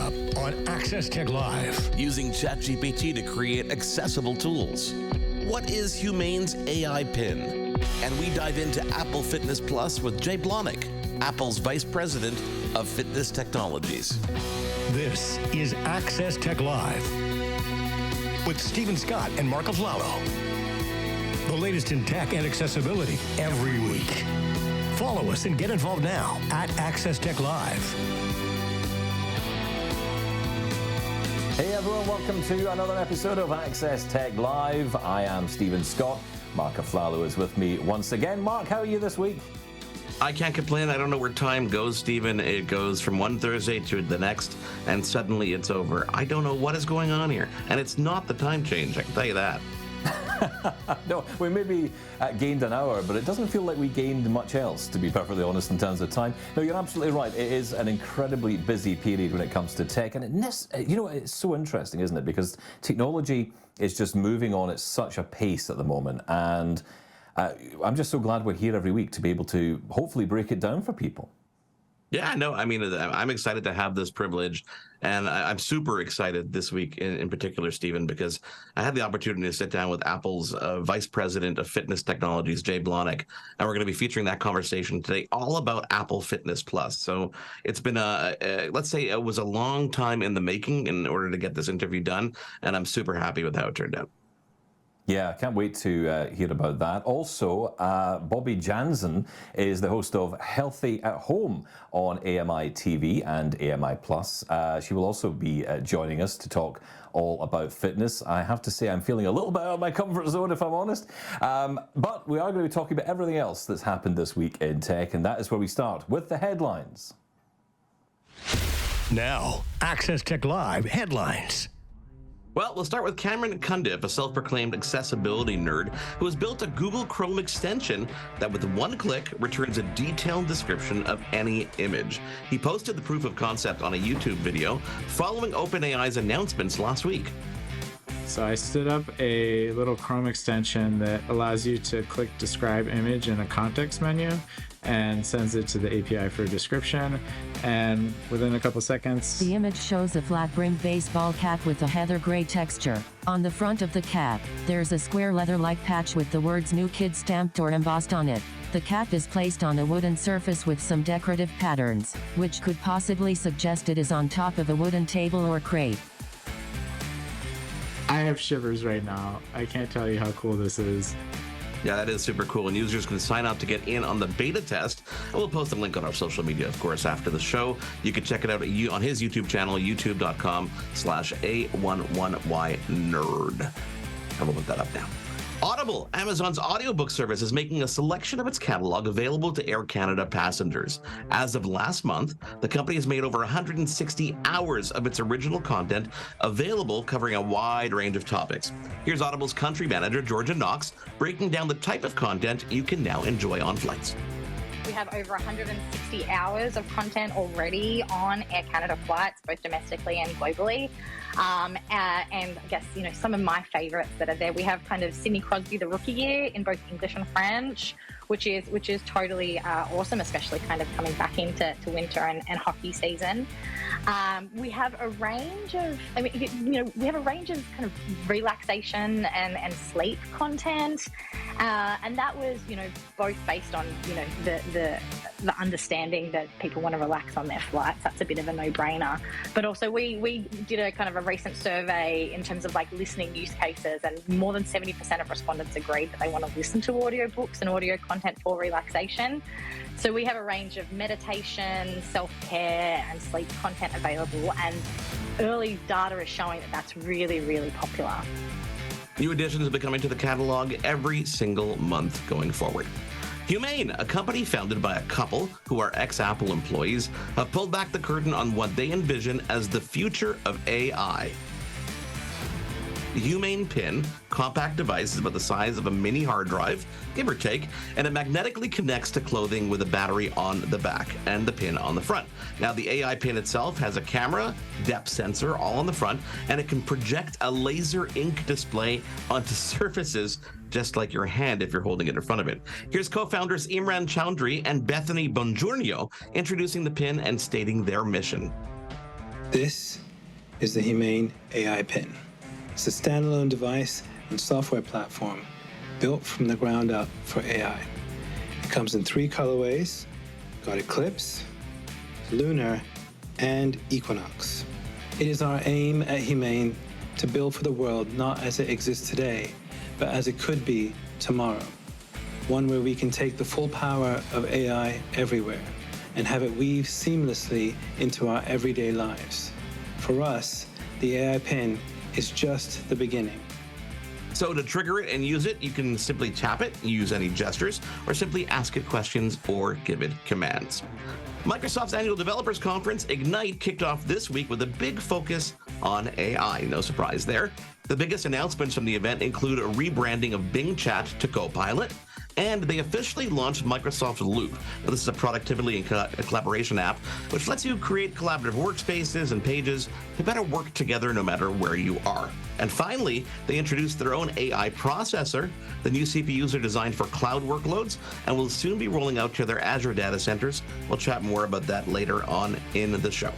up on Access Tech Live. Using ChatGPT to create accessible tools. What is Humane's AI Pin? And we dive into Apple Fitness Plus with Jay Blahnik, Apple's Vice President of Fitness Technologies. This is Access Tech Live with Stephen Scott and Marc Aflalo. The latest in tech and accessibility every week. Follow us and get involved now at Access Tech Live. Hey everyone, welcome to another episode of Access Tech Live. I am Stephen Scott. Marc Aflalo is with me once again. Marc, how are you this week? I can't complain. I don't know where time goes, Stephen. It goes from one Thursday to the next, and suddenly it's over. I don't know what is going on here. And it's not the time change, I can tell you that. No, we maybe gained an hour, but it doesn't feel like we gained much else, to be perfectly honest, in terms of time. No, you're absolutely right. It is an incredibly busy period when it comes to tech. And it's so interesting, isn't it? Because technology is just moving on at such a pace at the moment. And I'm just so glad we're here every week to be able to hopefully break it down for people. Yeah, no, I mean, I'm excited to have this privilege, and I'm super excited this week in particular, Stephen, because I had the opportunity to sit down with Apple's Vice President of Fitness Technologies, Jay Blahnik, and we're going to be featuring that conversation today, all about Apple Fitness Plus. So it's been let's say it was a long time in the making in order to get this interview done, and I'm super happy with how it turned out. Yeah, I can't wait to hear about that. Also, Bobbi Janzen is the host of Healthy at Home on AMI TV and AMI Plus. She will also be joining us to talk all about fitness. I have to say I'm feeling a little bit out of my comfort zone, if I'm honest. But we are going to be talking about everything else that's happened this week in tech, and that is where we start with the headlines. Now, Access Tech Live headlines. Well, we'll start with Cameron Cundiff, a self-proclaimed accessibility nerd who has built a Google Chrome extension that with one click returns a detailed description of any image. He posted the proof of concept on a YouTube video following OpenAI's announcements last week. So I stood up a little Chrome extension that allows you to click describe image in a context menu and sends it to the API for a description. And within a couple seconds, the image shows a flat-brimmed baseball cap with a heather gray texture. On the front of the cap, there's a square leather-like patch with the words New Kid stamped or embossed on it. The cap is placed on a wooden surface with some decorative patterns, which could possibly suggest it is on top of a wooden table or crate. I have shivers right now. I can't tell you how cool this is. Yeah, that is super cool. And users can sign up to get in on the beta test. And we'll post a link on our social media, of course, after the show. You can check it out on his YouTube channel, youtube.com/A11YNerd. I will put that up now. Audible, Amazon's audiobook service, is making a selection of its catalog available to Air Canada passengers. As of last month, the company has made over 160 hours of its original content available, covering a wide range of topics. Here's Audible's country manager, Georgia Knox, breaking down the type of content you can now enjoy on flights. We have over 160 hours of content already on Air Canada flights, both domestically and globally. And I guess, some of my favorites that are there, we have kind of Sidney Crosby, the rookie year in both English and French, which is totally awesome, especially kind of coming back into winter and hockey season. We have a range of, we have a range of kind of relaxation and sleep content. And that was, both based on, the understanding that people want to relax on their flights. That's a bit of a no-brainer. But also we did a kind of a recent survey in terms of listening use cases, and more than 70% of respondents agreed that they want to listen to audiobooks and audio content for relaxation. So we have a range of meditation, self-care and sleep content available, and early data is showing that that's really, really popular. New additions will be coming to the catalog every single month going forward. Humane, a company founded by a couple who are ex-Apple employees, have pulled back the curtain on what they envision as the future of AI. The Humane Pin, compact device, is about the size of a mini hard drive, give or take, and it magnetically connects to clothing with a battery on the back and the pin on the front. Now, the AI Pin itself has a camera, depth sensor all on the front, and it can project a laser ink display onto surfaces just like your hand if you're holding it in front of it. Here's co-founders Imran Chowdhury and Bethany Bongiorno introducing the pin and stating their mission. This is the Humane AI Pin. It's a standalone device and software platform built from the ground up for AI. It comes in 3 colorways, got Eclipse, Lunar, and Equinox. It is our aim at Humane to build for the world not as it exists today, but as it could be tomorrow. One where we can take the full power of AI everywhere and have it weave seamlessly into our everyday lives. For us, the AI Pin is just the beginning. So to trigger it and use it, you can simply tap it, use any gestures, or simply ask it questions or give it commands. Microsoft's annual developers conference, Ignite, kicked off this week with a big focus on AI. No surprise there. The biggest announcements from the event include a rebranding of Bing Chat to Copilot, and they officially launched Microsoft Loop. Now, this is a productivity and collaboration app which lets you create collaborative workspaces and pages to better work together no matter where you are. And finally, they introduced their own AI processor. The new CPUs are designed for cloud workloads and will soon be rolling out to their Azure data centers. We'll chat more about that later on in the show.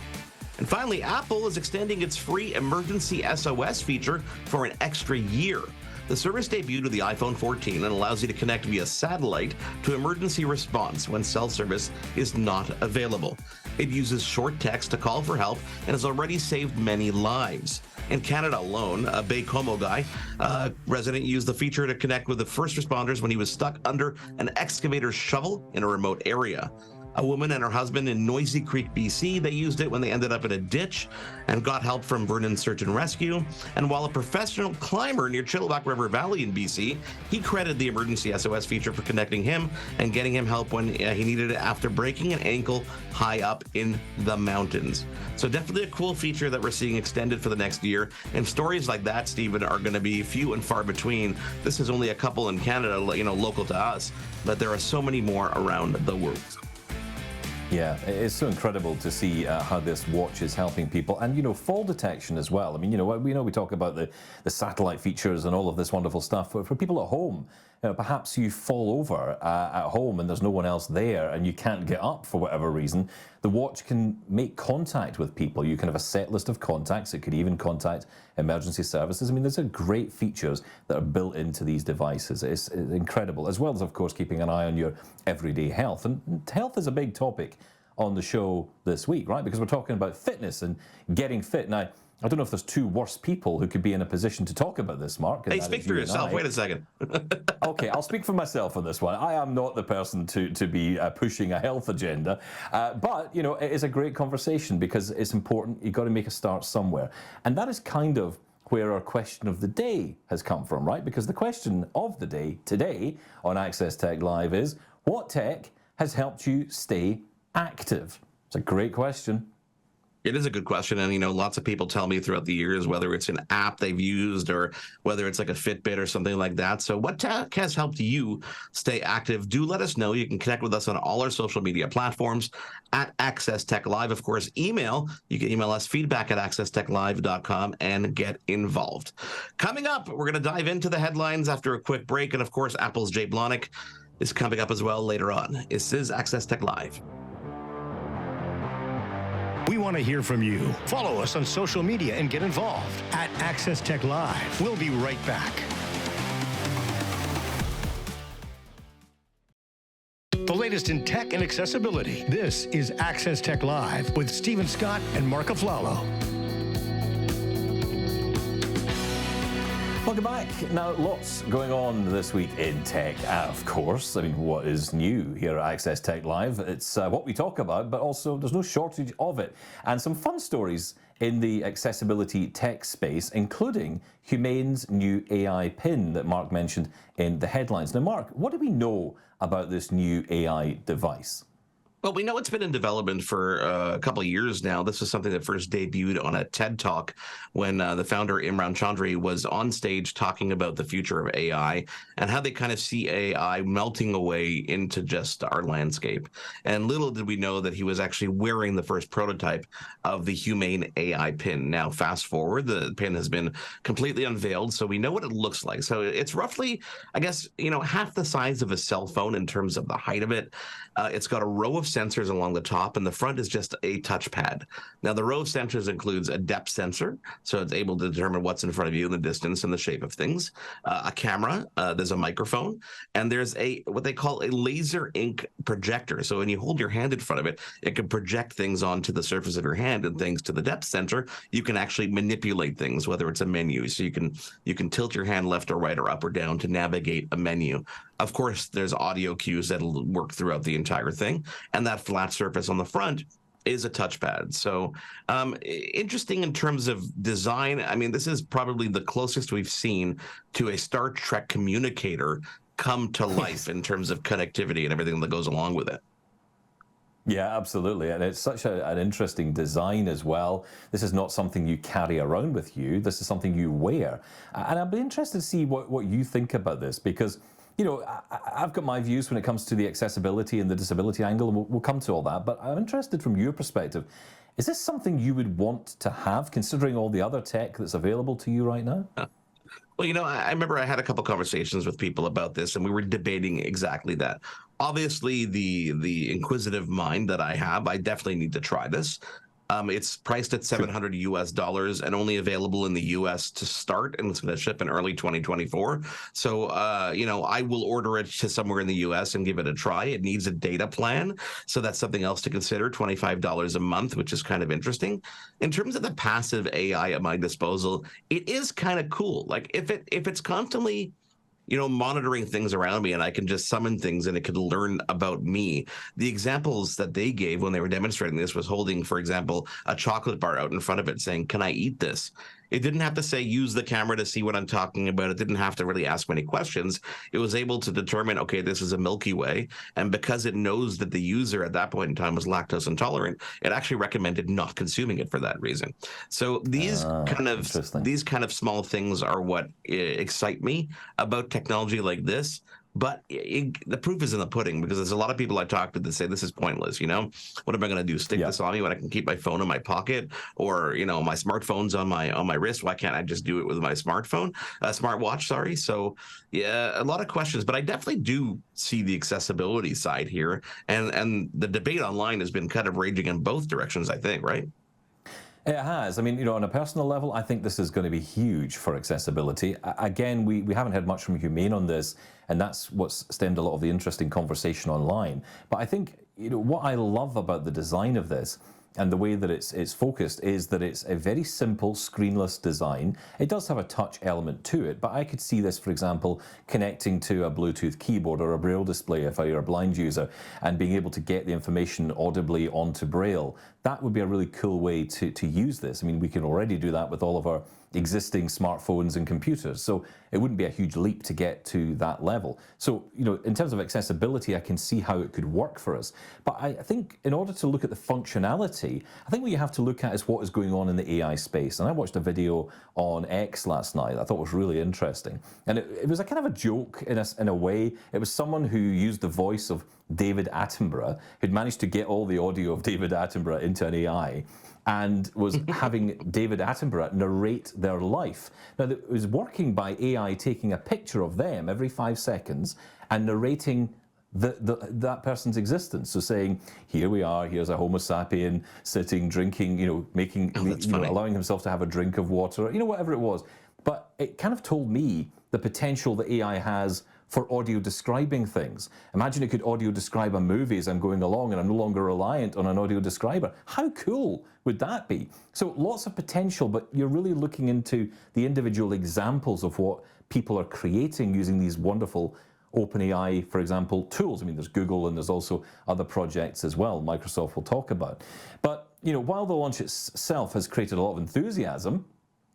And finally, Apple is extending its free emergency SOS feature for an extra year. The service debuted with the iPhone 14 and allows you to connect via satellite to emergency response when cell service is not available. It uses short text to call for help and has already saved many lives. In Canada alone, a Baie-Comeau guy, resident, used the feature to connect with the first responders when he was stuck under an excavator's shovel in a remote area. A woman and her husband in Noisy Creek, BC, they used it when they ended up in a ditch and got help from Vernon Search and Rescue. And while a professional climber near Chilliwack River Valley in BC, he credited the emergency SOS feature for connecting him and getting him help when he needed it after breaking an ankle high up in the mountains. So definitely a cool feature that we're seeing extended for the next year. And stories like that, Stephen, are going to be few and far between. This is only a couple in Canada, local to us, but there are so many more around the world. Yeah, it's so incredible to see how this watch is helping people, and fall detection as well. I mean, we talk about the satellite features and all of this wonderful stuff. For people at home, perhaps you fall over at home and there's no one else there, and you can't get up for whatever reason. The watch can make contact with people. You can have a set list of contacts. It could even contact emergency services. I mean, there's great features that are built into these devices. It's incredible, as well as, of course, keeping an eye on your everyday health. And health is a big topic on the show this week, right? Because we're talking about fitness and getting fit. Now, I don't know if there's 2 worse people who could be in a position to talk about this, Mark. Hey, speak for yourself. Wait a second. Okay, I'll speak for myself on this one. I am not the person to be pushing a health agenda, but it is a great conversation because it's important. You've got to make a start somewhere, and that is kind of where our question of the day has come from, right? Because the question of the day today on Access Tech Live is, what tech has helped you stay active? It's a great question. It is a good question. And, lots of people tell me throughout the years, whether it's an app they've used or whether it's like a Fitbit or something like that. So what tech has helped you stay active? Do let us know. You can connect with us on all our social media platforms at Access Tech Live. Of course, you can email us feedback@accesstechlive.com and get involved. Coming up, we're going to dive into the headlines after a quick break. And of course, Apple's Jay Blahnik is coming up as well later on. This is Access Tech Live. We want to hear from you. Follow us on social media and get involved at Access Tech Live. We'll be right back. The latest in tech and accessibility. This is Access Tech Live with Stephen Scott and Marc Aflalo. Welcome back. Now, lots going on this week in tech, of course. I mean, what is new here at Access Tech Live? It's what we talk about, but also there's no shortage of it. And some fun stories in the accessibility tech space, including Humane's new AI Pin that Mark mentioned in the headlines. Now, Mark, what do we know about this new AI device? Well, we know it's been in development for a couple of years now. This is something that first debuted on a TED Talk when the founder, Imran Chandri, was on stage talking about the future of AI and how they kind of see AI melting away into just our landscape. And little did we know that he was actually wearing the first prototype of the Humane AI Pin. Now, fast forward, the pin has been completely unveiled, so we know what it looks like. So it's roughly, I guess, half the size of a cell phone in terms of the height of it. It's got a row of sensors along the top, and the front is just a touchpad. Now, the row of sensors includes a depth sensor, so it's able to determine what's in front of you in the distance and the shape of things, a camera, there's a microphone, and there's what they call a laser ink projector. So when you hold your hand in front of it, it can project things onto the surface of your hand, and thanks to the depth sensor, you can actually manipulate things, whether it's a menu. So you can tilt your hand left or right or up or down to navigate a menu. Of course, there's audio cues that'll work throughout the entire thing, and that flat surface on the front is a touchpad. So interesting in terms of design. I mean, this is probably the closest we've seen to a Star Trek communicator come to life in terms of connectivity and everything that goes along with it. Yeah, absolutely. And it's such an interesting design as well. This is not something you carry around with you. This is something you wear. And I'd be interested to see what you think about this, because you know, I've got my views when it comes to the accessibility and the disability angle, and we'll come to all that. But I'm interested from your perspective. Is this something you would want to have, considering all the other tech that's available to you right now? Well, you know, I remember I had a couple conversations with people about this, and we were debating exactly that. Obviously, the inquisitive mind that I have, I definitely need to try this. It's priced at $700 US and only available in the US to start, and it's going to ship in early 2024. So, you know, I will order it to somewhere in the US and give it a try. It needs a data plan, so that's something else to consider, $25 a month, which is kind of interesting. In terms of the passive AI at my disposal, it is kind of cool. Like if it's constantly, you know, monitoring things around me, and I can just summon things and it could learn about me. The examples that they gave when they were demonstrating this was holding, for example, a chocolate bar out in front of it saying, "Can I eat this?" It didn't have to say, use the camera to see what I'm talking about. It didn't have to really ask many questions. It was able to determine, okay, this is a Milky Way. And because it knows that the user at that point in time was lactose intolerant, it actually recommended not consuming it for that reason. So these kind of small things are what excite me about technology like this. But the proof is in the pudding, because there's a lot of people I talk to that say this is pointless. You know, what am I going to do? Stick this on me when I can keep my phone in my pocket, or you know, my smartphone's on my wrist? Why can't I just do it with my smartwatch? Sorry. So yeah, a lot of questions, but I definitely do see the accessibility side here, and the debate online has been kind of raging in both directions, I think, right? It has. I mean, you know, on a personal level, I think this is going to be huge for accessibility. Again, we haven't heard much from Humane on this, and that's what's stemmed a lot of the interesting conversation online. But I think, you know, what I love about the design of this and the way that it's focused is that it's a very simple screenless design. It does have a touch element to it, but I could see this, for example, connecting to a Bluetooth keyboard or a Braille display if I were a blind user, and being able to get the information audibly onto Braille. That would be a really cool way to use this. I mean, we can already do that with all of our existing smartphones and computers, so it wouldn't be a huge leap to get to that level. So, you know, in terms of accessibility, I can see how it could work for us. But I think in order to look at the functionality, I think what you have to look at is what is going on in the AI space. And I watched a video on X last night that I thought was really interesting. And it was a kind of a joke in a way. It was someone who used the voice of David Attenborough, who'd managed to get all the audio of David Attenborough into an AI, and was having David Attenborough narrate their life. Now, it was working by AI taking a picture of them every 5 seconds and narrating that person's existence. So saying, here we are, here's a Homo sapien sitting, drinking, you know, making, allowing himself to have a drink of water, you know, whatever it was. But it kind of told me the potential that AI has for audio describing things. Imagine it could audio describe a movie as I'm going along, and I'm no longer reliant on an audio describer. How cool would that be? So lots of potential, but you're really looking into the individual examples of what people are creating using these wonderful OpenAI, for example, tools. I mean, there's Google, and there's also other projects as well Microsoft will talk about. But, you know, while the launch itself has created a lot of enthusiasm,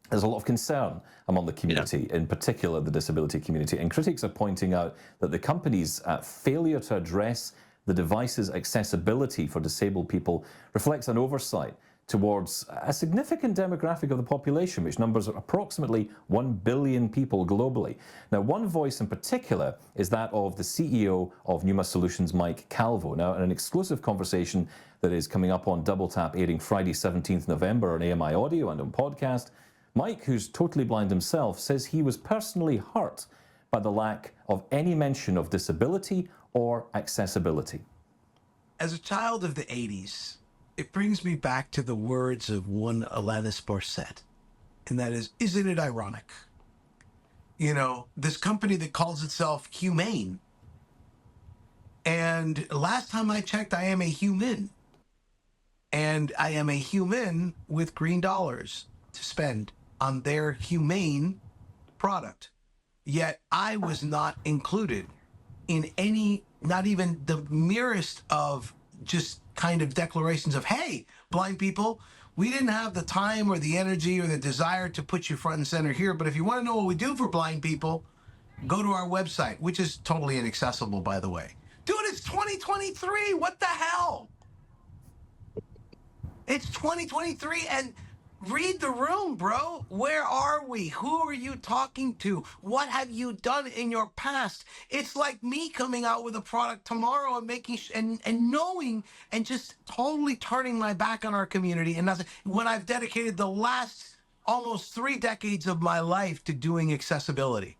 there's a lot of concern among the community, in particular the disability community. And critics are pointing out that the company's failure to address the device's accessibility for disabled people reflects an oversight towards a significant demographic of the population, which numbers approximately 1 billion people globally. Now, one voice in particular is that of the CEO of Numa Solutions, Mike Calvo. Now, in an exclusive conversation that is coming up on Double Tap, airing Friday 17th November on AMI Audio and on podcast, Mike, who's totally blind himself, says he was personally hurt by the lack of any mention of disability or accessibility. As a child of the 80s, it brings me back to the words of one Alanis Morissette, and that is, isn't it ironic? You know, this company that calls itself Humane. And last time I checked, I am a human. And I am a human with green dollars to spend on their humane product. Yet I was not included in any, not even the merest of just kind of declarations of, hey, blind people, we didn't have the time or the energy or the desire to put you front and center here. But if you want to know what we do for blind people, go to our website, which is totally inaccessible, by the way. Dude, it's 2023. What the hell? It's 2023, and read the room, bro. Where are we? Who are you talking to? What have you done in your past? It's like me coming out with a product tomorrow and making and knowing and just totally turning my back on our community and nothing when I've dedicated the last almost 3 decades of my life to doing accessibility.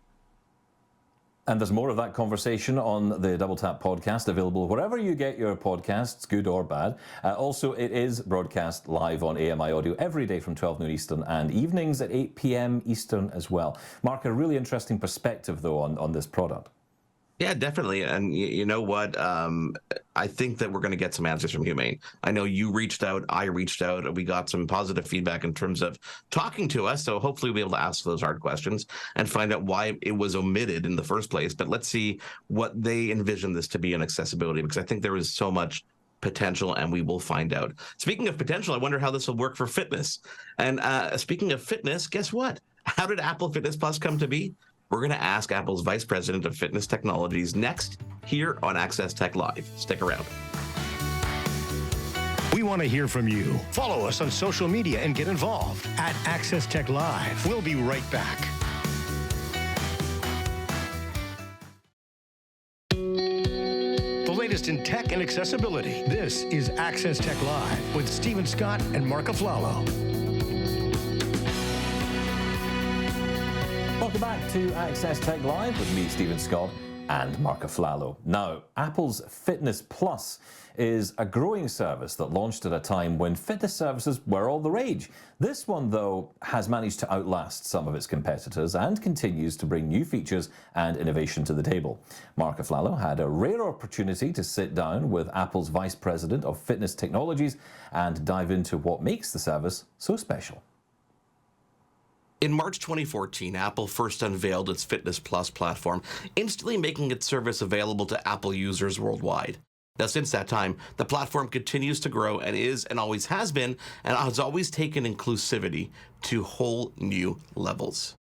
And there's more of that conversation on the Double Tap podcast, available wherever you get your podcasts, good or bad. Also, it is broadcast live on AMI Audio every day from 12 noon Eastern and evenings at 8 p.m. Eastern as well. Marc, a really interesting perspective, though, on this product. Yeah, definitely. And you know what? I think that we're going to get some answers from Humane. I know you reached out, I reached out, and we got some positive feedback in terms of talking to us. So hopefully we'll be able to ask those hard questions and find out why it was omitted in the first place. But let's see what they envision this to be in accessibility, because I think there is so much potential, and we will find out. Speaking of potential, I wonder how this will work for fitness. And speaking of fitness, guess what? How did Apple Fitness Plus come to be? We're going to ask Apple's Vice President of Fitness Technologies next here on Access Tech Live. Stick around. We want to hear from you. Follow us on social media and get involved at Access Tech Live. We'll be right back. The latest in tech and accessibility. This is Access Tech Live with Stephen Scott and Marc Aflalo. Welcome back to Access Tech Live with me, Stephen Scott, and Marc Aflalo. Now, Apple's Fitness Plus is a growing service that launched at a time when fitness services were all the rage. This one, though, has managed to outlast some of its competitors and continues to bring new features and innovation to the table. Marc Aflalo had a rare opportunity to sit down with Apple's Vice President of Fitness Technologies and dive into what makes the service so special. In March 2014, Apple first unveiled its Fitness Plus platform, instantly making its service available to Apple users worldwide. Now, since that time, the platform continues to grow and is, and always has been, and has always taken inclusivity to whole new levels.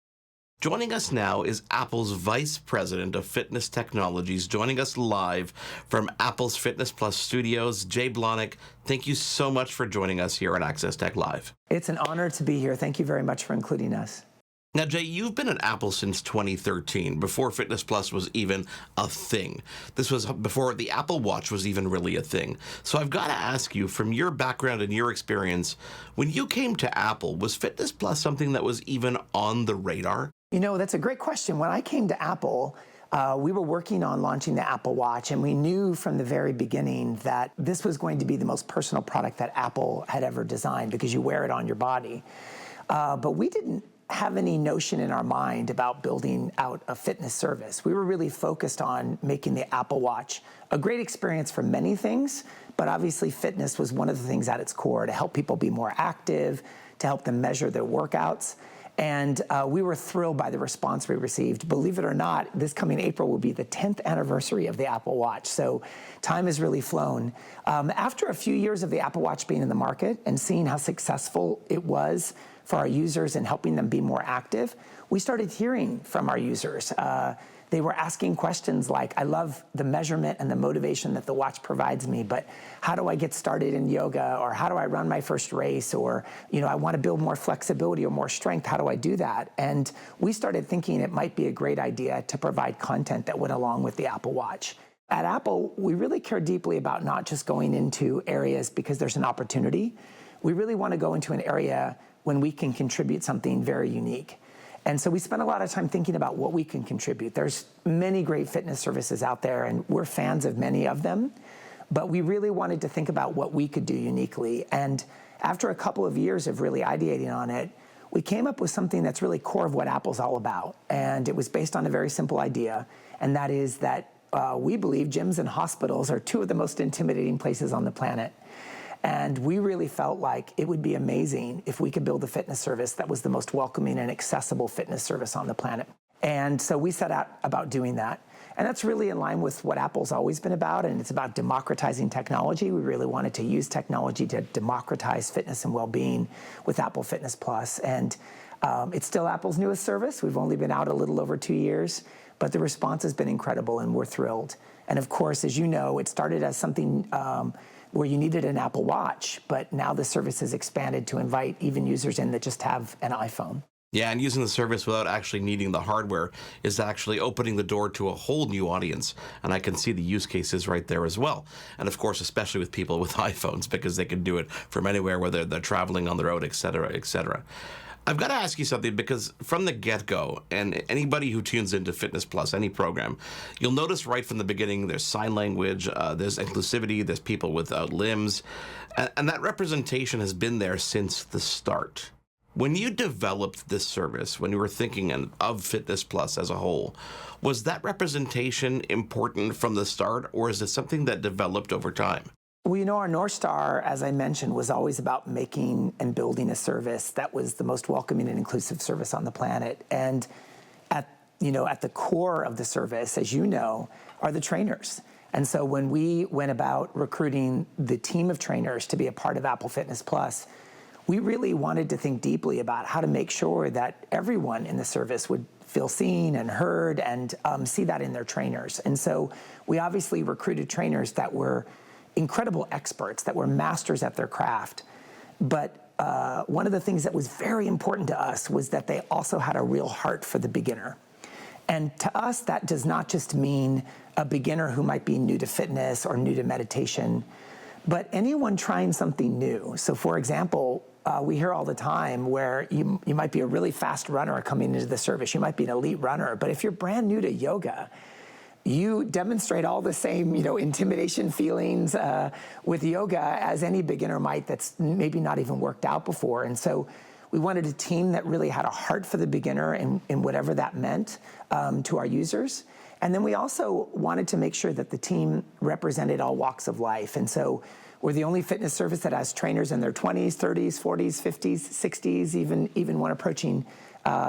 Joining us now is Apple's Vice President of Fitness Technologies, joining us live from Apple's Fitness Plus studios, Jay Blahnik. Thank you so much for joining us here on Access Tech Live. It's an honor to be here. Thank you very much for including us. Now, Jay, you've been at Apple since 2013, before Fitness Plus was even a thing. This was before the Apple Watch was even really a thing. So I've got to ask you, from your background and your experience, when you came to Apple, was Fitness Plus something that was even on the radar? You know, that's a great question. When I came to Apple, we were working on launching the Apple Watch, and we knew from the very beginning that this was going to be the most personal product that Apple had ever designed, because you wear it on your body. But we didn't have any notion in our mind about building out a fitness service. We were really focused on making the Apple Watch a great experience for many things, but obviously fitness was one of the things at its core, to help people be more active, to help them measure their workouts. And we were thrilled by the response we received. Believe it or not, this coming April will be the 10th anniversary of the Apple Watch. So time has really flown. After a few years of the Apple Watch being in the market and seeing how successful it was for our users and helping them be more active, we started hearing from our users. They were asking questions like, I love the measurement and the motivation that the watch provides me, but how do I get started in yoga? Or how do I run my first race? Or, you know, I want to build more flexibility or more strength. How do I do that? And we started thinking it might be a great idea to provide content that went along with the Apple Watch. At Apple, we really care deeply about not just going into areas because there's an opportunity. We really want to go into an area when we can contribute something very unique. And so we spent a lot of time thinking about what we can contribute. There's many great fitness services out there, and we're fans of many of them. But we really wanted to think about what we could do uniquely. And after a couple of years of really ideating on it, we came up with something that's really core of what Apple's all about. And it was based on a very simple idea, and that is that we believe gyms and hospitals are two of the most intimidating places on the planet. And we really felt like it would be amazing if we could build a fitness service that was the most welcoming and accessible fitness service on the planet. And so we set out about doing that. And that's really in line with what Apple's always been about, and it's about democratizing technology. We really wanted to use technology to democratize fitness and well-being with Apple Fitness Plus. And it's still Apple's newest service. We've only been out a little over 2 years, but the response has been incredible, and we're thrilled. And of course, as you know, it started as something where you needed an Apple Watch, but now the service has expanded to invite even users in that just have an iPhone. Yeah, and using the service without actually needing the hardware is actually opening the door to a whole new audience. And I can see the use cases right there as well. And of course, especially with people with iPhones, because they can do it from anywhere, whether they're traveling on the road, et cetera, et cetera. I've got to ask you something, because from the get-go, and anybody who tunes into Fitness Plus, any program, you'll notice right from the beginning there's sign language, there's inclusivity, there's people without limbs, and that representation has been there since the start. When you developed this service, when you were thinking of Fitness Plus as a whole, was that representation important from the start, or is it something that developed over time? Well, you know, our North Star, as I mentioned, was always about making and building a service that was the most welcoming and inclusive service on the planet. And at the core of the service, as you know, are the trainers. And so when we went about recruiting the team of trainers to be a part of Apple Fitness Plus, we really wanted to think deeply about how to make sure that everyone in the service would feel seen and heard and see that in their trainers. And so we obviously recruited trainers that were incredible experts, that were masters at their craft. But one of the things that was very important to us was that they also had a real heart for the beginner. And to us, that does not just mean a beginner who might be new to fitness or new to meditation, but anyone trying something new. So for example, we hear all the time where you might be a really fast runner coming into the service. You might be an elite runner, but if you're brand new to yoga, you demonstrate all the same, intimidation feelings with yoga as any beginner might that's maybe not even worked out before. And so we wanted a team that really had a heart for the beginner and whatever that meant to our users. And then we also wanted to make sure that the team represented all walks of life. And so we're the only fitness service that has trainers in their 20s, 30s, 40s, 50s, 60s, even one approaching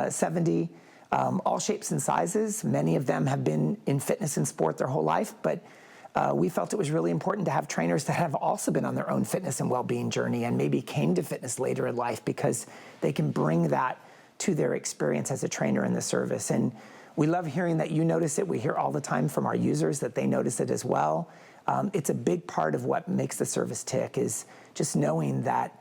70. All shapes and sizes. Many of them have been in fitness and sport their whole life, but we felt it was really important to have trainers that have also been on their own fitness and well-being journey and maybe came to fitness later in life, because they can bring that to their experience as a trainer in the service. And we love hearing that you notice it. We hear all the time from our users that they notice it as well. It's a big part of what makes the service tick, is just knowing that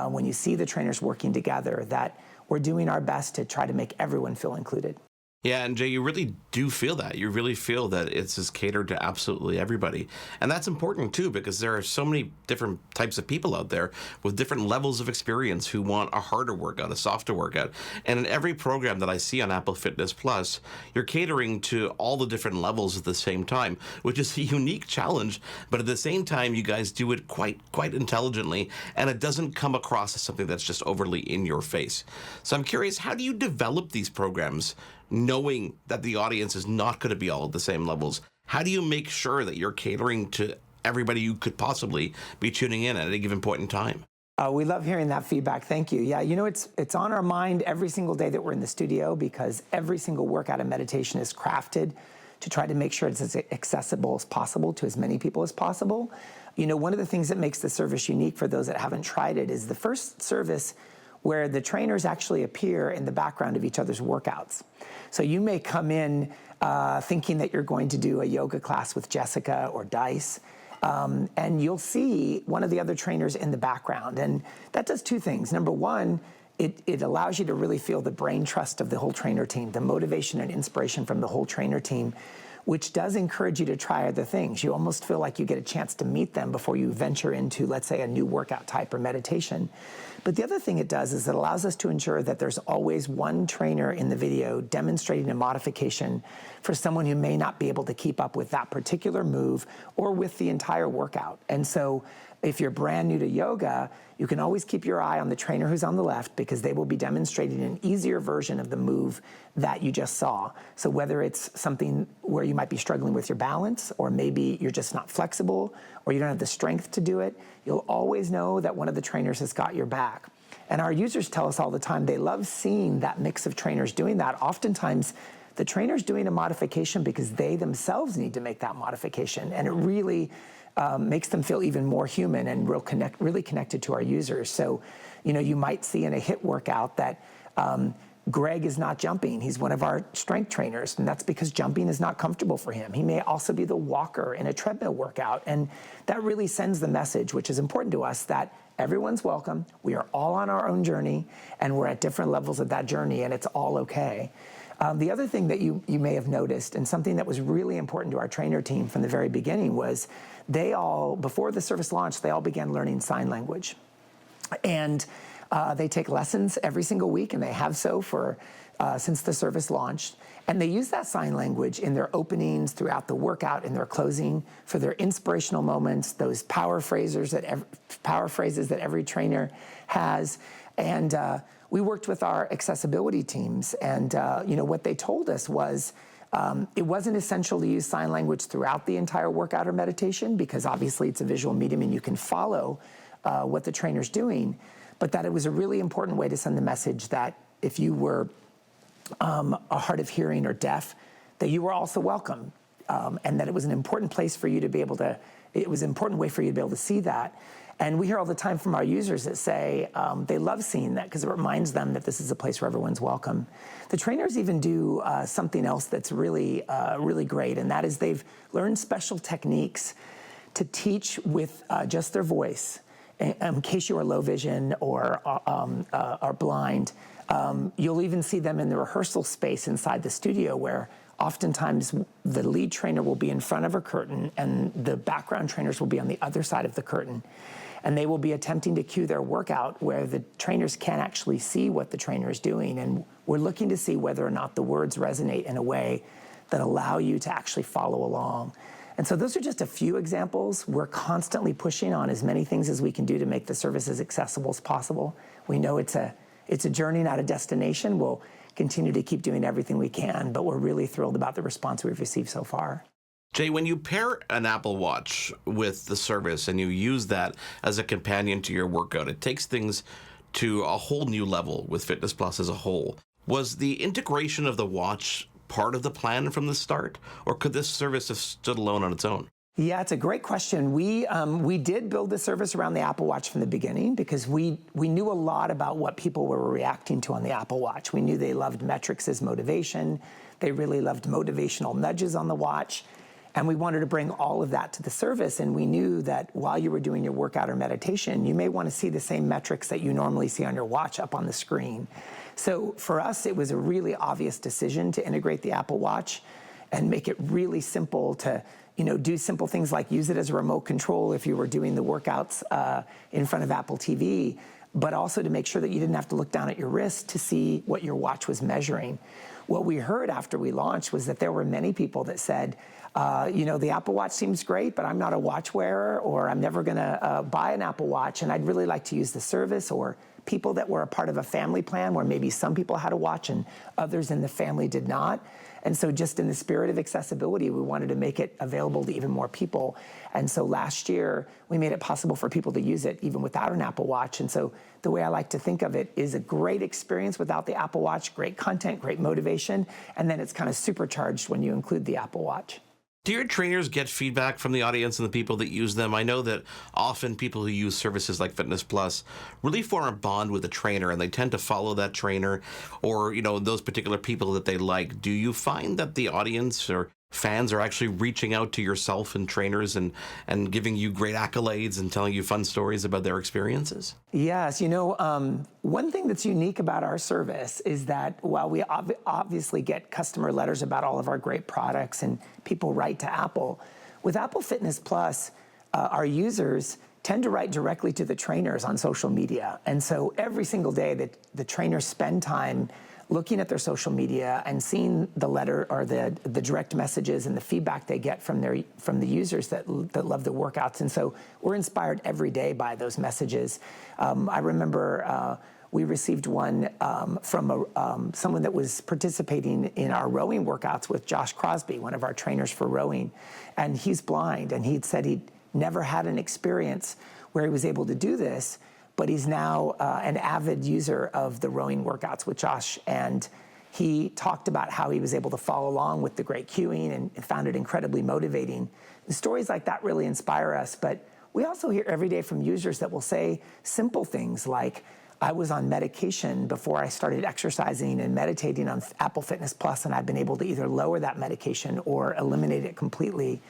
when you see the trainers working together, that we're doing our best to try to make everyone feel included. Yeah, and Jay, you really do feel that. You really feel that it's just catered to absolutely everybody. And that's important too, because there are so many different types of people out there with different levels of experience who want a harder workout, a softer workout. And in every program that I see on Apple Fitness Plus, you're catering to all the different levels at the same time, which is a unique challenge. But at the same time, you guys do it quite intelligently, and it doesn't come across as something that's just overly in your face. So I'm curious, how do you develop these programs knowing that the audience is not going to be all at the same levels? How do you make sure that you're catering to everybody you could possibly be tuning in at any given point in time? We love hearing that feedback. Thank you. Yeah, it's on our mind every single day that we're in the studio, because every single workout of meditation is crafted to try to make sure it's as accessible as possible to as many people as possible. One of the things that makes the service unique for those that haven't tried it is the first service where the trainers actually appear in the background of each other's workouts. So you may come in thinking that you're going to do a yoga class with Jessica or Dice, and you'll see one of the other trainers in the background. And that does two things. Number one, it allows you to really feel the brain trust of the whole trainer team, the motivation and inspiration from the whole trainer team, which does encourage you to try other things. You almost feel like you get a chance to meet them before you venture into, let's say, a new workout type or meditation. But the other thing it does is it allows us to ensure that there's always one trainer in the video demonstrating a modification for someone who may not be able to keep up with that particular move or with the entire workout. And so if you're brand new to yoga, you can always keep your eye on the trainer who's on the left, because they will be demonstrating an easier version of the move that you just saw. So whether it's something where you might be struggling with your balance, or maybe you're just not flexible, or you don't have the strength to do it, you'll always know that one of the trainers has got your back. And our users tell us all the time they love seeing that mix of trainers doing that. Oftentimes, the trainer's doing a modification because they themselves need to make that modification, and it really makes them feel even more human and really connected to our users. So, you might see in a HIIT workout that Greg is not jumping. He's one of our strength trainers, and that's because jumping is not comfortable for him. He may also be the walker in a treadmill workout, and that really sends the message, which is important to us, that everyone's welcome. We are all on our own journey, and we're at different levels of that journey, and it's all okay. The other thing that you may have noticed, and something that was really important to our trainer team from the very beginning, was they all, before the service launched, they all began learning sign language. And they take lessons every single week, and they have so for since the service launched. And they use that sign language in their openings, throughout the workout, in their closing, for their inspirational moments, those power phrases that every trainer has. And we worked with our accessibility teams, and what they told us was it wasn't essential to use sign language throughout the entire workout or meditation, because obviously it's a visual medium and you can follow what the trainer's doing, but that it was a really important way to send the message that if you were hard of hearing or deaf, that you were also welcome, and that it was an important place for you to be able to, it was an important way for you to be able to see that. And we hear all the time from our users that say they love seeing that, because it reminds them that this is a place where everyone's welcome. The trainers even do something else that's really, really great, and that is they've learned special techniques to teach with just their voice. In case you are low vision or are blind, you'll even see them in the rehearsal space inside the studio, where oftentimes the lead trainer will be in front of a curtain and the background trainers will be on the other side of the curtain. And they will be attempting to cue their workout where the trainers can't actually see what the trainer is doing. And we're looking to see whether or not the words resonate in a way that allow you to actually follow along. And so those are just a few examples. We're constantly pushing on as many things as we can do to make the service as accessible as possible. We know it's a journey, not a destination. We'll continue to keep doing everything we can, but we're really thrilled about the response we've received so far. Jay, when you pair an Apple Watch with the service and you use that as a companion to your workout, it takes things to a whole new level with Fitness Plus as a whole. Was the integration of the watch part of the plan from the start, or could this service have stood alone on its own? Yeah, it's a great question. We did build the service around the Apple Watch from the beginning, because we knew a lot about what people were reacting to on the Apple Watch. We knew they loved metrics as motivation. They really loved motivational nudges on the watch. And we wanted to bring all of that to the service. And we knew that while you were doing your workout or meditation, you may want to see the same metrics that you normally see on your watch up on the screen. So for us, it was a really obvious decision to integrate the Apple Watch and make it really simple to do simple things like use it as a remote control if you were doing the workouts in front of Apple TV, but also to make sure that you didn't have to look down at your wrist to see what your watch was measuring. What we heard after we launched was that there were many people that said, the Apple Watch seems great, but I'm not a watch wearer, or I'm never going to buy an Apple Watch, and I'd really like to use the service. Or people that were a part of a family plan where maybe some people had a watch and others in the family did not. And so just in the spirit of accessibility, we wanted to make it available to even more people. And so last year, we made it possible for people to use it even without an Apple Watch. And so the way I like to think of it is a great experience without the Apple Watch, great content, great motivation, and then it's kind of supercharged when you include the Apple Watch. Do your trainers get feedback from the audience and the people that use them? I know that often people who use services like Fitness Plus really form a bond with a trainer, and they tend to follow that trainer or, those particular people that they like. Do you find that the audience or fans are actually reaching out to yourself and trainers and giving you great accolades and telling you fun stories about their experiences? Yes. One thing that's unique about our service is that while we obviously get customer letters about all of our great products and people write to Apple, with Apple Fitness Plus, our users tend to write directly to the trainers on social media. And so every single day that the trainers spend time looking at their social media and seeing the letter or the direct messages and the feedback they get from the users that love the workouts. And so we're inspired every day by those messages. I remember we received one from someone that was participating in our rowing workouts with Josh Crosby, one of our trainers for rowing. And he's blind, and he'd said he'd never had an experience where he was able to do this, but he's now an avid user of the rowing workouts with Josh. And he talked about how he was able to follow along with the great cueing and found it incredibly motivating. And stories like that really inspire us, but we also hear every day from users that will say simple things like, I was on medication before I started exercising and meditating on Apple Fitness Plus, and I've been able to either lower that medication or eliminate it completely.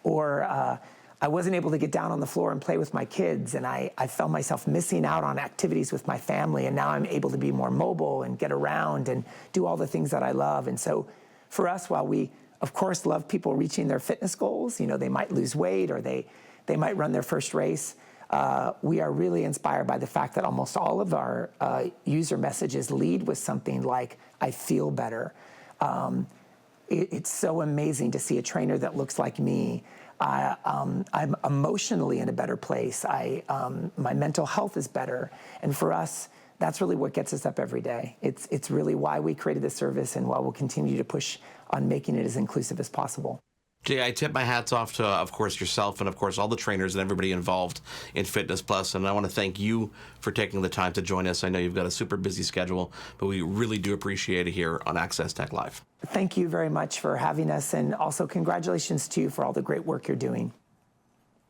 Or I wasn't able to get down on the floor and play with my kids, and I felt myself missing out on activities with my family, and now I'm able to be more mobile and get around and do all the things that I love. And so for us, while we, of course, love people reaching their fitness goals, you know, they might lose weight or they might run their first race, we are really inspired by the fact that almost all of our user messages lead with something like, I feel better. It's so amazing to see a trainer that looks like me. I'm emotionally in a better place. My mental health is better. And for us, that's really what gets us up every day. It's really why we created this service and why we'll continue to push on making it as inclusive as possible. Jay, I tip my hats off to, of course, yourself and, of course, all the trainers and everybody involved in Fitness Plus. And I want to thank you for taking the time to join us. I know you've got a super busy schedule, but we really do appreciate it here on Access Tech Live. Thank you very much for having us. And also congratulations to you for all the great work you're doing.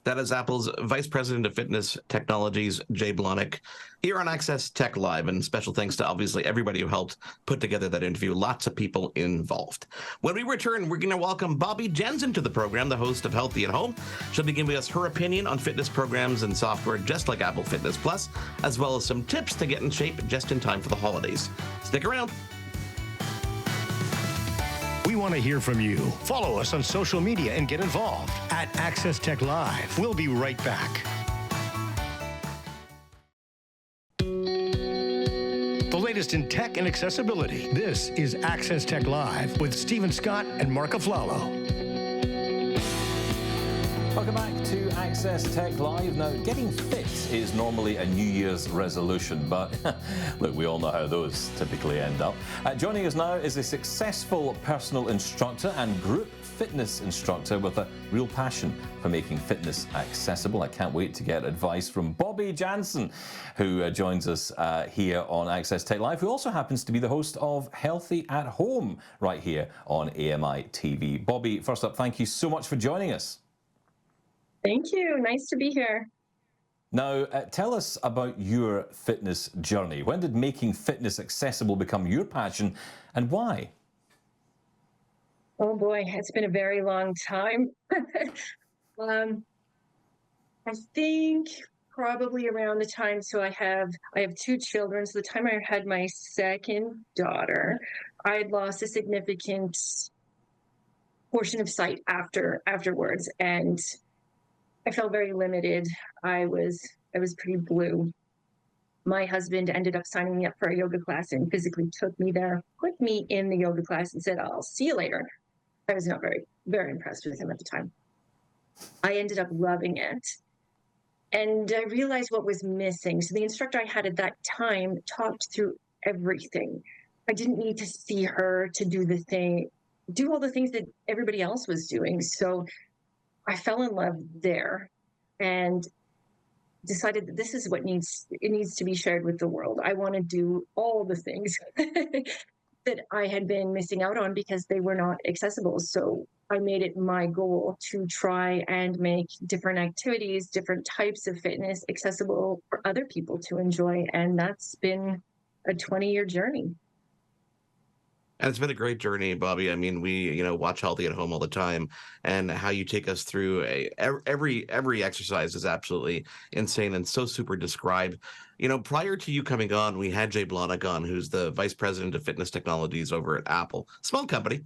That is Apple's Vice President of Fitness Technologies, Jay Blahnik, here on Access Tech Live. And special thanks to obviously everybody who helped put together that interview. Lots of people involved. When we return, we're going to welcome Bobbi Janzen to the program, the host of Healthy at Home. She'll be giving us her opinion on fitness programs and software, just like Apple Fitness Plus, as well as some tips to get in shape just in time for the holidays. Stick around. We want to hear from you. Follow us on social media and get involved at Access Tech Live. We'll be right back. The latest in tech and accessibility. This is Access Tech Live with Stephen Scott and Marc Aflalo. Welcome back to Access Tech Live. Now, getting fit is normally a New Year's resolution, but look, we all know how those typically end up. Joining us now is a successful personal instructor and group fitness instructor with a real passion for making fitness accessible. I can't wait to get advice from Bobbi Janzen, who joins us here on Access Tech Live, who also happens to be the host of Healthy at Home right here on AMI TV. Bobbi, first up, thank you so much for joining us. Thank you. Nice to be here. Now, tell us about your fitness journey. When did making fitness accessible become your passion, and why? Oh boy, it's been a very long time. I think probably around the time, so I have two children. So the time I had my second daughter, I had lost a significant portion of sight afterwards, and I felt very limited. I was pretty blue. My husband ended up signing me up for a yoga class and physically took me there, put me in the yoga class and said, I'll see you later. I was not very impressed with him at the time. I ended up loving it. And I realized what was missing. So the instructor I had at that time talked through everything. I didn't need to see her to do all the things that everybody else was doing. So I fell in love there and decided that this is what needs to be shared with the world. I want to do all the things that I had been missing out on because they were not accessible. So I made it my goal to try and make different activities, different types of fitness accessible for other people to enjoy. And that's been a 20-year journey. And it's been a great journey, Bobbi. I mean, we, watch Healthy at Home all the time, and how you take us through every exercise is absolutely insane and so super described. Prior to you coming on, we had Jay Blahnik on, who's the vice president of fitness technologies over at Apple, small company.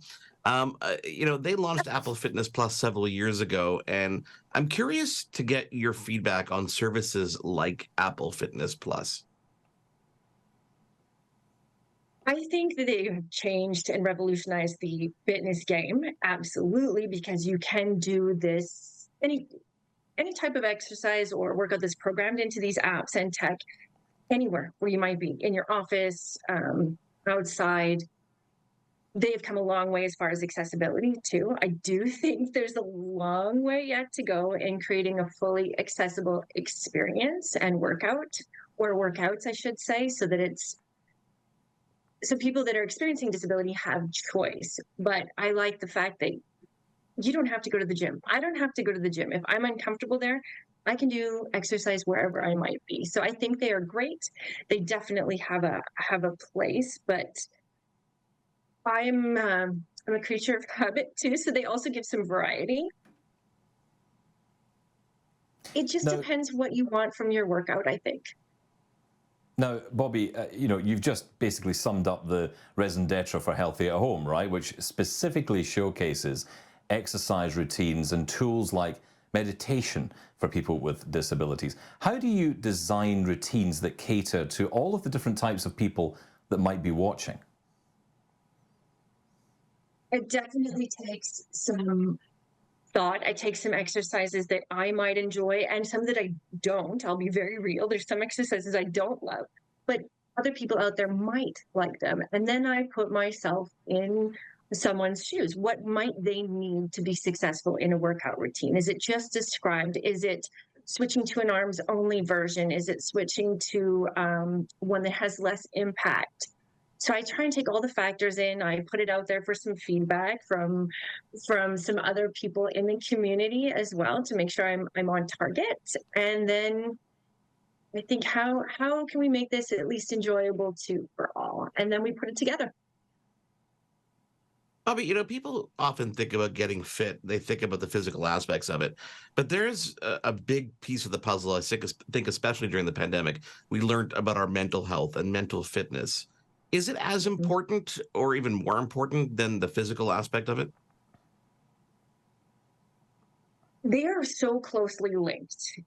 They launched Apple Fitness Plus several years ago, and I'm curious to get your feedback on services like Apple Fitness Plus. I think that they have changed and revolutionized the fitness game, absolutely, because you can do this any type of exercise or workout that's programmed into these apps and tech anywhere where you might be, in your office, outside. They've come a long way as far as accessibility too. I do think there's a long way yet to go in creating a fully accessible experience and workouts, I should say, so people that are experiencing disability have choice. But I like the fact that you don't have to go to the gym. I don't have to go to the gym. If I'm uncomfortable there, I can do exercise wherever I might be. So I think they are great. They definitely have a place, but I'm a creature of habit too. So they also give some variety. It just depends what you want from your workout, I think. Now, Bobbi, you've just basically summed up the raison d'etre for Healthy at Home, right? Which specifically showcases exercise routines and tools like meditation for people with disabilities. How do you design routines that cater to all of the different types of people that might be watching? It definitely takes some thought. I take some exercises that I might enjoy and some that I don't. I'll be very real. There's some exercises I don't love, but other people out there might like them. And then I put myself in someone's shoes. What might they need to be successful in a workout routine? Is it just described? Is it switching to an arms only version? Is it switching to one that has less impact? So I try and take all the factors in. I put it out there for some feedback from some other people in the community as well to make sure I'm on target. And then I think how can we make this at least enjoyable too for all? And then we put it together. Bobbi, people often think about getting fit. They think about the physical aspects of it. But there's a big piece of the puzzle, I think especially during the pandemic, we learned about our mental health and mental fitness. Is it as important or even more important than the physical aspect of it? They are so closely linked.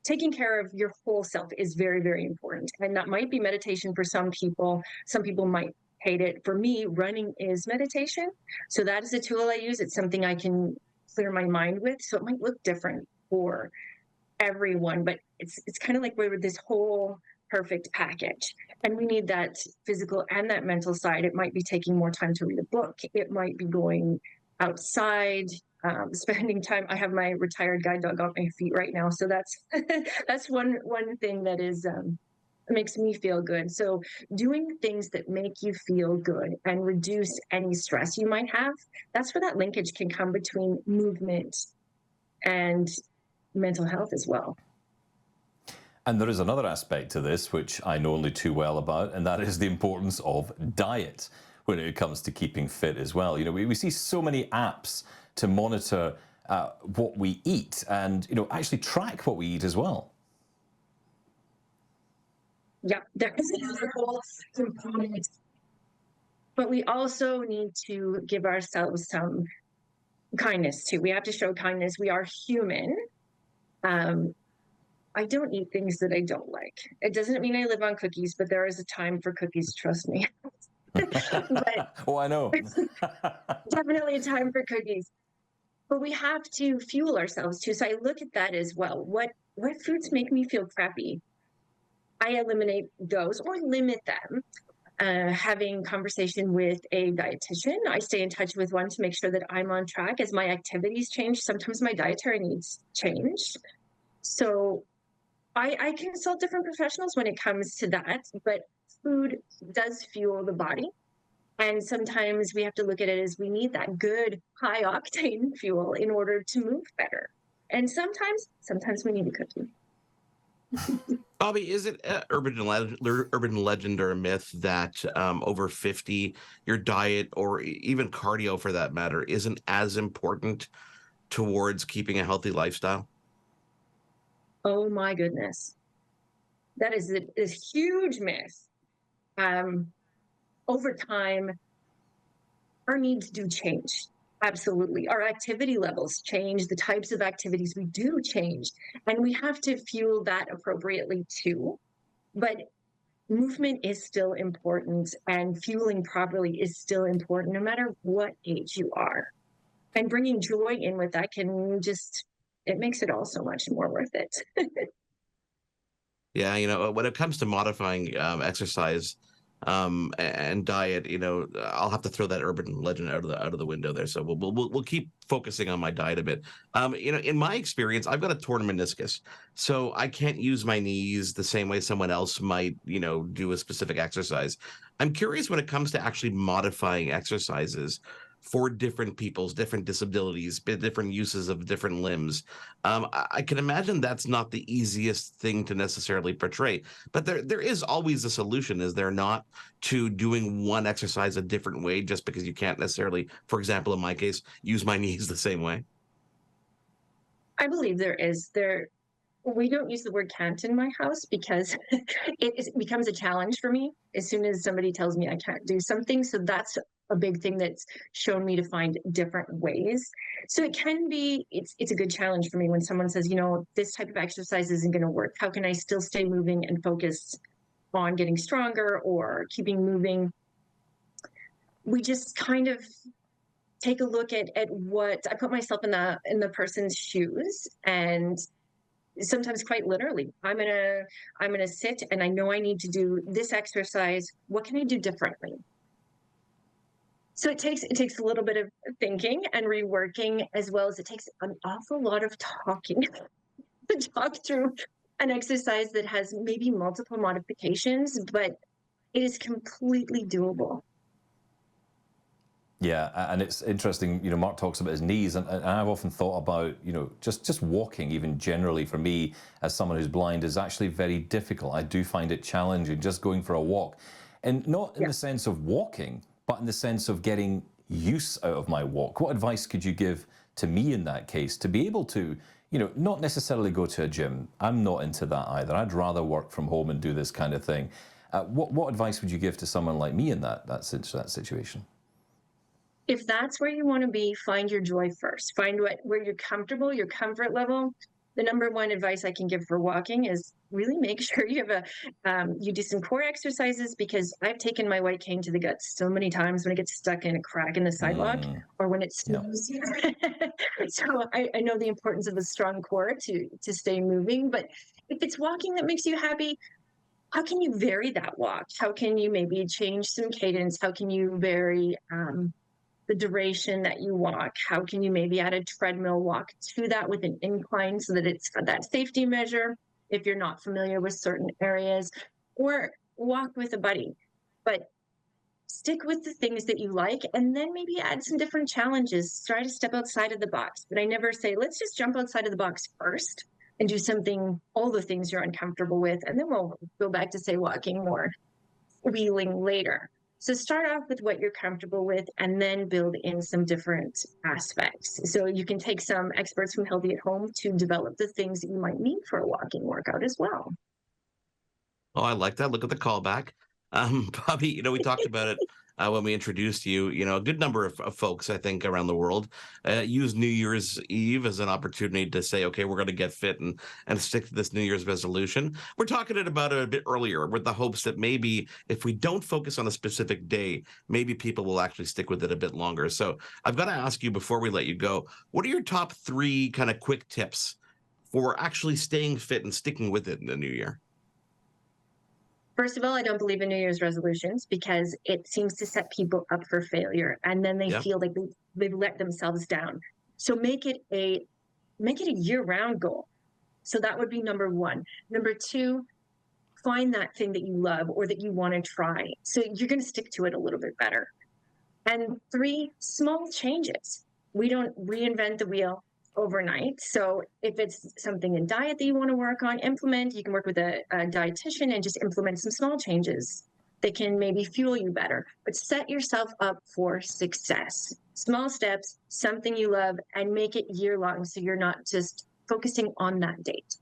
Taking care of your whole self is very, very important. And that might be meditation for some people. Some people might hate it. For me, running is meditation. So that is a tool I use. It's something I can clear my mind with. So it might look different for everyone, but it's kind of like we're this whole perfect package. And we need that physical and that mental side. It might be taking more time to read a book. It might be going outside, spending time. I have my retired guide dog on my feet right now. So that's one thing that is makes me feel good. So doing things that make you feel good and reduce any stress you might have, that's where that linkage can come between movement and mental health as well. And there is another aspect to this, which I know only too well about, and that is the importance of diet when it comes to keeping fit as well. We see so many apps to monitor what we eat and, actually track what we eat as well. Yeah, there's another whole component. But we also need to give ourselves some kindness too. We have to show kindness. We are human. I don't eat things that I don't like. It doesn't mean I live on cookies, but there is a time for cookies, trust me. But oh, I know. Definitely a time for cookies. But we have to fuel ourselves too. So I look at that as well. What foods make me feel crappy? I eliminate those or limit them. Having conversation with a dietitian. I stay in touch with one to make sure that I'm on track as my activities change. Sometimes my dietary needs change. So I consult different professionals when it comes to that, but food does fuel the body. And sometimes we have to look at it as we need that good high octane fuel in order to move better. And sometimes we need a cookie. Bobbi, is it urban legend or a myth that over 50, your diet or even cardio for that matter isn't as important towards keeping a healthy lifestyle? Oh my goodness. That is a huge myth. Over time, our needs do change. Absolutely. Our activity levels change. The types of activities we do change. And we have to fuel that appropriately too. But movement is still important, and fueling properly is still important, no matter what age you are. And bringing joy in with that it makes it all so much more worth it. Yeah, when it comes to modifying exercise and diet, I'll have to throw that urban legend out of the window there. So we'll keep focusing on my diet a bit. In my experience, I've got a torn meniscus, so I can't use my knees the same way someone else might, do a specific exercise. I'm curious when it comes to actually modifying exercises for different people's different disabilities, different uses of different limbs. I can imagine that's not the easiest thing to necessarily portray, but there is always a solution, is there not, to doing one exercise a different way just because you can't necessarily, for example, in my case, use my knees the same way? I believe there is. We don't use the word can't in my house because it becomes a challenge for me as soon as somebody tells me I can't do something. So that's a big thing that's shown me to find different ways. So it can be, it's a good challenge for me when someone says, this type of exercise isn't going to work. How can I still stay moving and focus on getting stronger or keeping moving? We just kind of take a look at what I put myself in the person's shoes, and sometimes quite literally, I'm gonna sit and I know I need to do this exercise. What can I do differently? So it takes a little bit of thinking and reworking, as well as it takes an awful lot of talking to talk through an exercise that has maybe multiple modifications, but it is completely doable. Yeah, and it's interesting, Marc talks about his knees, and I've often thought about, just walking, even generally for me, as someone who's blind, is actually very difficult. I do find it challenging just going for a walk. And not in the sense of walking, but in the sense of getting use out of my walk. What advice could you give to me in that case to be able to, not necessarily go to a gym? I'm not into that either. I'd rather work from home and do this kind of thing. What advice would you give to someone like me in that situation? If that's where you want to be, find your joy first. Find where you're comfortable, your comfort level. The number one advice I can give for walking is really make sure you have you do some core exercises, because I've taken my white cane to the guts so many times when it gets stuck in a crack in the sidewalk or when it snows. So I know the importance of a strong core to stay moving. But if it's walking that makes you happy, how can you vary that walk? How can you maybe change some cadence? How can you vary the duration that you walk? How can you maybe add a treadmill walk to that with an incline so that it's got that safety measure if you're not familiar with certain areas, or walk with a buddy? But stick with the things that you like, and then maybe add some different challenges. Try to step outside of the box. But I never say, let's just jump outside of the box first and do all the things you're uncomfortable with, and then we'll go back to, say, walking or wheeling later. So start off with what you're comfortable with and then build in some different aspects. So you can take some experts from Healthy at Home to develop the things that you might need for a walking workout as well. Oh, I like that. Look at the callback. Bobbi, we talked about it when we introduced you. A good number of folks, I think, around the world use New Year's Eve as an opportunity to say, okay, we're going to get fit and stick to this New Year's resolution. We're talking about it a bit earlier with the hopes that maybe if we don't focus on a specific day, maybe people will actually stick with it a bit longer. So I've got to ask you before we let you go, what are your top 3 kind of quick tips for actually staying fit and sticking with it in the new year? First of all, I don't believe in New Year's resolutions because it seems to set people up for failure, and then they feel like they've let themselves down. So make it a year-round goal. So that would be number 1. Number 2, find that thing that you love or that you want to try. So you're going to stick to it a little bit better. And 3, small changes. We don't reinvent the wheel. overnight. So if it's something in diet that you want to work on, implement, you can work with a dietitian and just implement some small changes that can maybe fuel you better. But set yourself up for success. Small steps, something you love, and make it year-long so you're not just focusing on that date.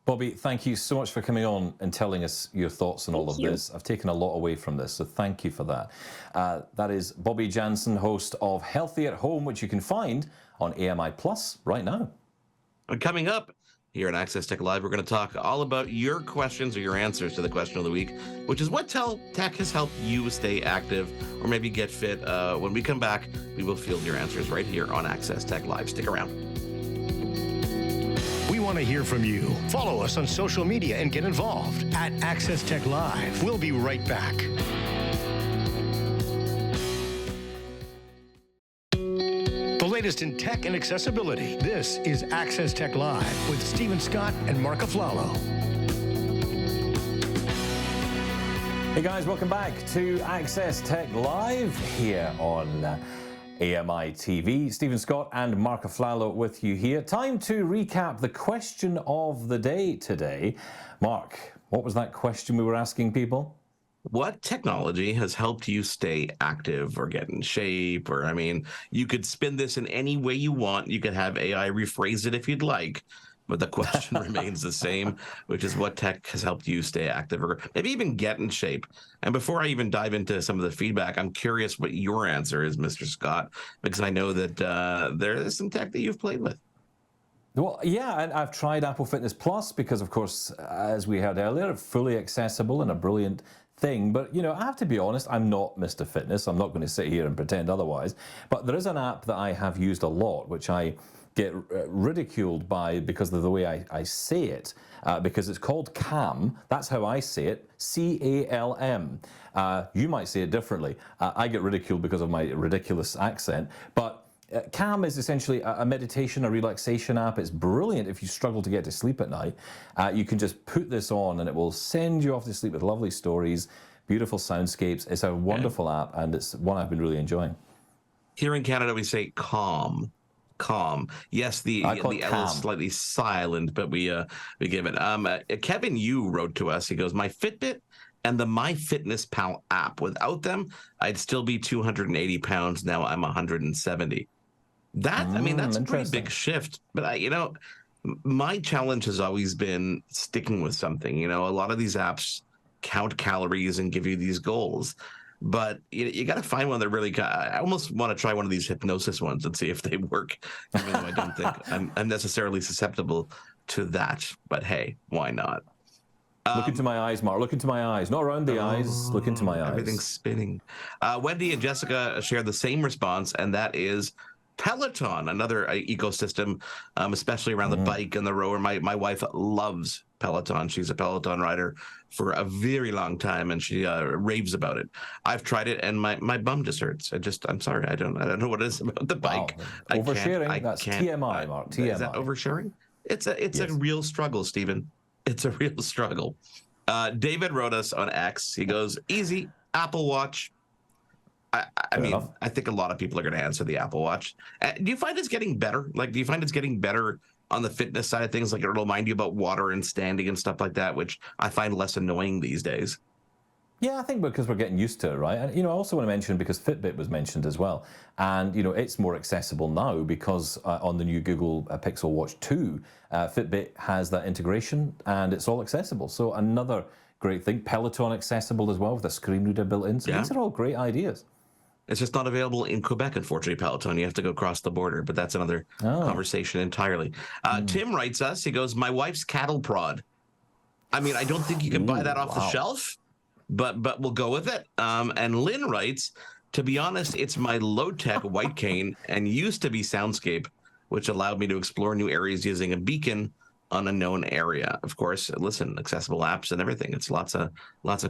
Bobbi, thank you so much for coming on and telling us your thoughts on all of this. I've taken a lot away from this, so thank you for that. That is Bobbi Janzen, host of Healthy at Home, which you can find on AMI Plus right now. Coming up here at Access Tech Live, we're going to talk all about your questions or your answers to the question of the week, which is what tech has helped you stay active or maybe get fit. When we come back, we will field your answers right here on Access Tech Live. Stick around. We want to hear from you. Follow us on social media and get involved at Access Tech Live. We'll be right back. The latest in tech and accessibility. This is Access Tech Live with Stephen Scott and Marc Aflalo. Hey guys, welcome back to Access Tech Live here on AMI TV. Stephen Scott and Marc Aflalo with you here. Time to recap the question of the day today. Marc, what was that question we were asking people? What technology has helped you stay active or get in shape? Or, I mean, you could spin this in any way you want. You could have AI rephrase it if you'd like. But the question remains the same, which is what tech has helped you stay active or maybe even get in shape. And before I even dive into some of the feedback, I'm curious what your answer is, Mr. Scott, because I know that there is some tech that you've played with. Well, yeah, and I've tried Apple Fitness Plus because, of course, as we heard earlier, fully accessible and a brilliant thing. But, you know, I have to be honest, I'm not Mr. Fitness. I'm not going to sit here and pretend otherwise. But there is an app that I have used a lot, which I get ridiculed by because of the way I say it, because it's called CALM. That's how I say it, C-A-L-M. You might say it differently. I get ridiculed because of my ridiculous accent, but CALM is essentially a meditation, a relaxation app. It's brilliant if you struggle to get to sleep at night. You can just put this on and it will send you off to sleep with lovely stories, beautiful soundscapes. It's a wonderful app and it's one I've been really enjoying. Here in Canada, we say calm. Yes, the L is slightly silent, but we give it. Kevin Yu wrote to us. He goes, my Fitbit and the MyFitnessPal app. Without them, I'd still be 280 pounds. Now I'm 170. I mean, that's a pretty big shift. But you know, my challenge has always been sticking with something. You know, a lot of these apps count calories and give you these goals. But you got to find one that really. I almost want to try one of these hypnosis ones and see if they work, even though I don't think I'm necessarily susceptible to that. But hey, why not? Look into my eyes, Marc. Look into my eyes. Not around the eyes. Look into my eyes. Everything's spinning. Wendy and Jessica share the same response, and that is Peloton, another ecosystem, especially around the bike and the rower. My wife loves Peloton. She's a Peloton rider for a very long time, and she raves about it. I've tried it, and my bum just hurts. I'm sorry. I don't know what it is about the bike. Wow. Oversharing. That's TMI, Marc. TMI. Is that oversharing? It's a real struggle, Stephen. It's a real struggle. David wrote us on X. He goes, easy, Apple Watch. I mean, I think a lot of people are going to answer the Apple Watch. Do you find it's getting better? Like, do you find it's getting better on the fitness side of things? Like, it'll remind you about water and standing and stuff like that, which I find less annoying these days. Yeah, I think because we're getting used to it, right? And, you know, I also want to mention, because Fitbit was mentioned as well, and, you know, it's more accessible now because on the new Google Pixel Watch 2, Fitbit has that integration and it's all accessible. So another great thing. Peloton accessible as well with a screen reader built in. So these are all great ideas. It's just not available in Quebec, unfortunately, Peloton. You have to go across the border, but that's another conversation entirely. Tim writes us, he goes, my wife's cattle prod. I mean, I don't think you can buy that off the shelf, but we'll go with it. And Lynn writes, to be honest, it's my low-tech white cane and used to be Soundscape, which allowed me to explore new areas using a beacon on a known area. Of course, listen, accessible apps and everything. It's lots of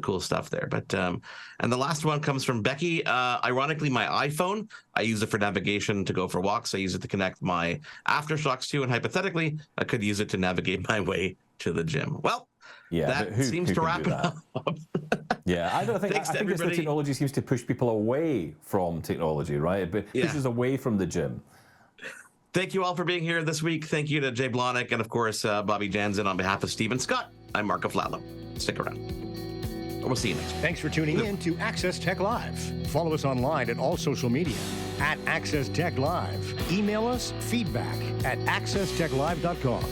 cool stuff there. But and the last one comes from Becky. Ironically, my iPhone, I use it for navigation to go for walks. I use it to connect my AfterShokz to, and hypothetically, I could use it to navigate my way to the gym. Well, yeah, that seems to wrap it up. Yeah, I don't think. I think it's the technology seems to push people away from technology, right? It pushes away from the gym. Thank you all for being here this week. Thank you to Jay Blahnik and, of course, Bobbi Janzen on behalf of Stephen Scott. I'm Marc Aflalo. Stick around. We'll see you next week. Thanks for tuning in to Access Tech Live. Follow us online at all social media at Access Tech Live. Email us feedback at accesstechlive.com.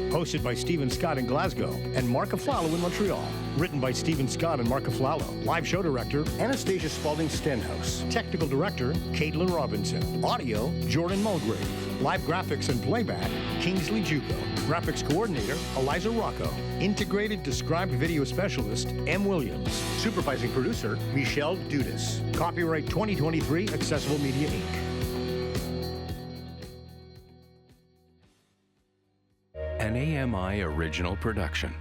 Hosted by Stephen Scott in Glasgow and Marc Aflalo in Montreal. Written by Stephen Scott and Marc Aflalo. Live show director, Anastasia Spalding-Stenhouse. Technical director, Caitlin Robinson. Audio, Jordan Mulgrave. Live graphics and playback, Kingsley Juco. Graphics coordinator, Eliza Rocco. Integrated Described Video Specialist, M. Williams. Supervising producer, Michelle Dudas. Copyright 2023, Accessible Media, Inc. An AMI original production.